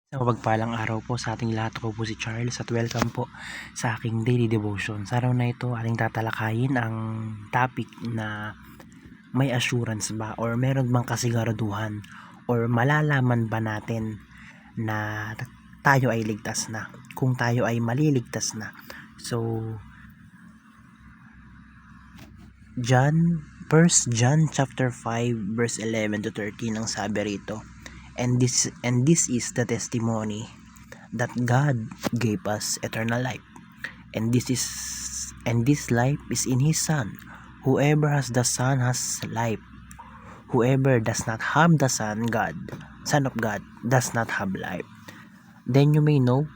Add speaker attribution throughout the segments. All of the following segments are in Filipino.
Speaker 1: Sa mapagpalang araw po sa ating lahat, ako po si Charles at welcome po sa aking daily devotion. Sa araw na ito, ating tatalakayin ang topic na may assurance ba or meron bang kasiguraduhan or malalaman ba natin na tayo ay ligtas na, kung tayo ay maliligtas na. So, First John chapter 5 verse 11 to 13 ang sabi rito. And this is the testimony that God gave us eternal life. And this life is in His Son. Whoever has the Son has life. Whoever does not have the Son of God, does not have life. Then you may know,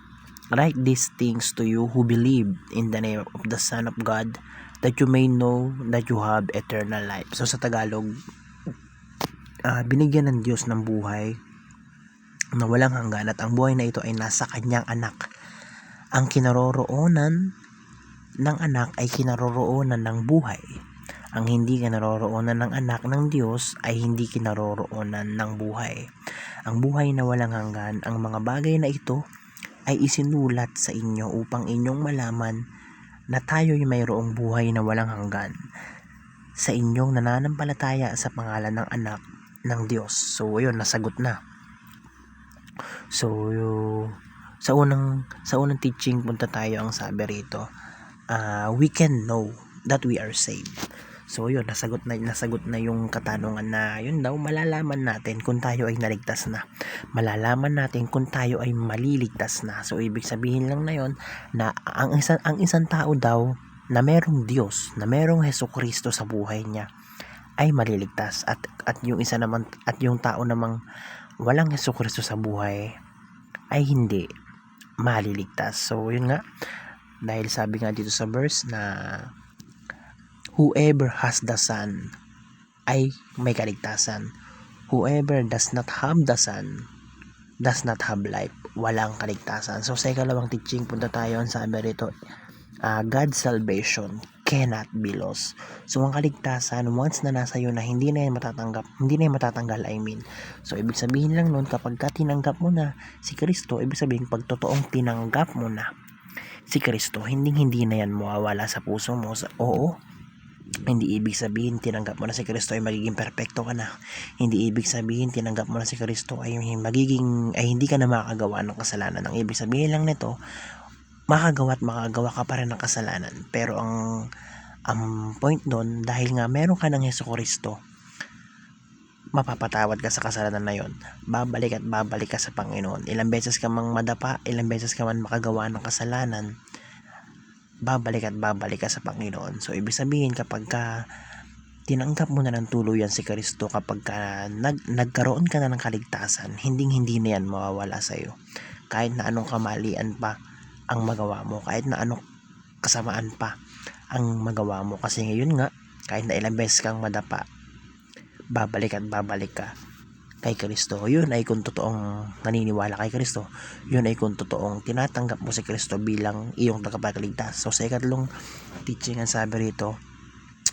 Speaker 1: write these things to you who believe in the name of the Son of God, that you may know that you have eternal life. So sa Tagalog, binigyan ng Diyos ng buhay na walang hanggan at ang buhay na ito ay nasa kanyang anak. Ang kinaroroonan ng anak ay kinaroroonan ng buhay. Ang hindi kinaroroonan ng anak ng Diyos ay hindi kinaroroonan ng buhay. Ang buhay na walang hanggan, ang mga bagay na ito ay isinulat sa inyo upang inyong malaman na tayo'y mayroong buhay na walang hanggan sa inyong nananampalataya sa pangalan ng anak ng Diyos. So, yun, nasagot na. So, sa unang teaching, punta tayo ang sabi rito, we can know that we are saved. So yun, nasagot na yung katanungan na yun daw, malalaman natin kung tayo ay naligtas na. Malalaman natin kung tayo ay maliligtas na. So ibig sabihin lang na yun na ang isang tao daw na merong Diyos, na merong Hesukristo sa buhay niya ay maliligtas, at yung tao namang walang Hesukristo sa buhay ay hindi maliligtas. So yun nga, dahil sabi nga dito sa verse na whoever has the Son ay may kaligtasan. Whoever does not have the Son does not have life. Walang kaligtasan. So sa ikalawang teaching, punta tayo ang sabi rito, God's salvation cannot be lost. So ang kaligtasan, once na nasa iyo na, hindi na yan matatanggal, I mean. So ibig sabihin lang nun, kapag ka tinanggap mo na si Kristo, ibig sabihin pag totoong tinanggap mo na si Kristo, hindi na yan mawawala sa puso mo. Oo, hindi ibig sabihin tinanggap mo na si Kristo ay magiging perpekto ka na. Hindi ibig sabihin tinanggap mo na si Kristo ay hindi ka na makagawa ng kasalanan. Ang ibig sabihin lang nito, makagawa ka pa rin ng kasalanan. Pero ang point doon, dahil nga meron ka ng Hesukristo, mapapatawad ka sa kasalanan na yon. Babalik ka sa Panginoon. Ilang beses ka mang madapa, ilang beses ka man makagawa ng kasalanan, babalik ka sa Panginoon. So ibig sabihin, kapag ka tinanggap mo na ng tuluyan si Kristo, kapag ka nagkaroon ka na ng kaligtasan, hindi na yan mawawala sa iyo. Kahit na anong kamalian pa ang magawa mo, kahit na anong kasamaan pa ang magawa mo, kasi ngayon nga, kahit na ilang beses kang madapa, babalik ka kay Kristo. Yun ay kung totoong naniniwala kay Kristo. Yun ay kung totoong tinatanggap mo si Kristo bilang iyong tagapagligtas. So sa ikatlong teaching, ang sabi rito,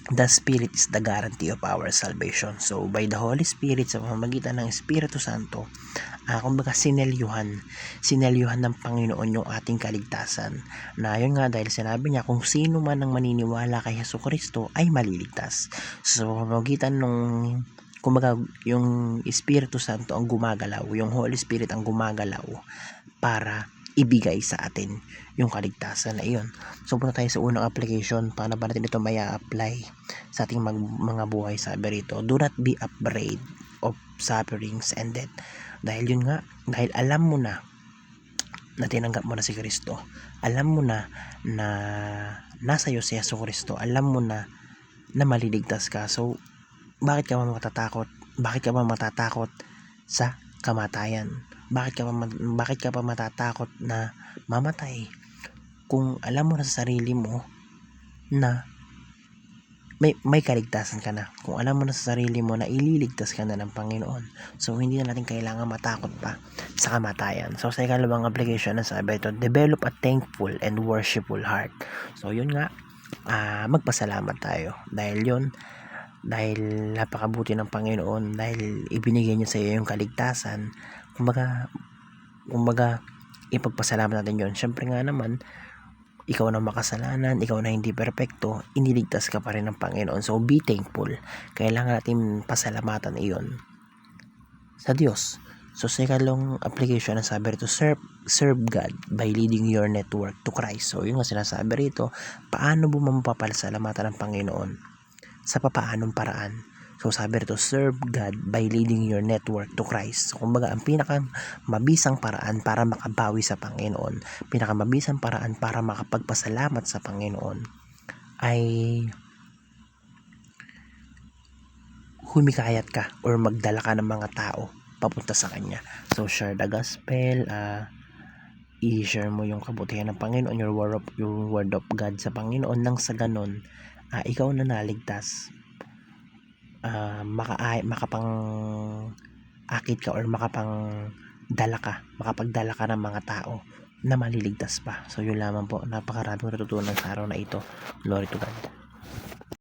Speaker 1: the Spirit is the guarantee of our salvation. So by the Holy Spirit, sa pamamagitan ng Espiritu Santo, kumbaga sinelyuhan ng Panginoon yung ating kaligtasan. Na yun nga, dahil sinabi niya, kung sino man ang maniniwala kay Hesukristo ay maliligtas. So pamamagitan nung, kumbaga, yung Espiritu Santo ang gumagalaw, yung Holy Spirit ang gumagalaw para ibigay sa atin yung kaligtasan na iyon. So punta tayo sa unang application, paano ba natin ito may apply sa ating mga buhay. Sabi rito, do not be afraid of sufferings and death. Dahil yun nga, dahil alam mo na tinanggap mo na si Kristo, alam mo na nasa iyo si Jesucristo, alam mo na maliligtas ka. So bakit ka ba matatakot sa kamatayan? Bakit ka pa matatakot na mamatay kung alam mo na sa sarili mo na may kaligtasan ka na, kung alam mo na sa sarili mo na ililigtas ka na ng Panginoon? So hindi na natin kailangan matakot pa sa kamatayan. So sa ikalawang application, na sabi ito, develop a thankful and worshipful heart. So yun nga, magpasalamat tayo dahil napakabuti ng Panginoon, dahil ibinigay niya sa iyo yung kaligtasan. Kumbaga, kumbaga ipagpasalamat natin yon. Syempre nga naman, ikaw na makasalanan, ikaw na hindi perpekto, iniligtas ka pa rin ng Panginoon. So be thankful. Kailangan natin pasalamatan iyon sa Diyos. So sa ikalong application, ang sabi rito, serve God by leading your network to Christ. So yun nga sinasabi rito, paano mo mapapasalamatan ng Panginoon? Sa papaanong paraan? So sabi rito, serve God by leading your network to Christ. So kumbaga, ang pinakamabisang paraan para makabawi sa Panginoon, pinakamabisang paraan para makapagpasalamat sa Panginoon ay humikayat ka or magdala ka ng mga tao papunta sa Kanya. So share the gospel, i-share mo yung kabutihan ng Panginoon, your word of God sa Panginoon, nang sa ganon ikaw na naligtas, makapang akit ka or makapagdala ka ng mga tao na maliligtas pa. So yun lamang po, napakaraming natutunan sa araw na ito. Glory to God.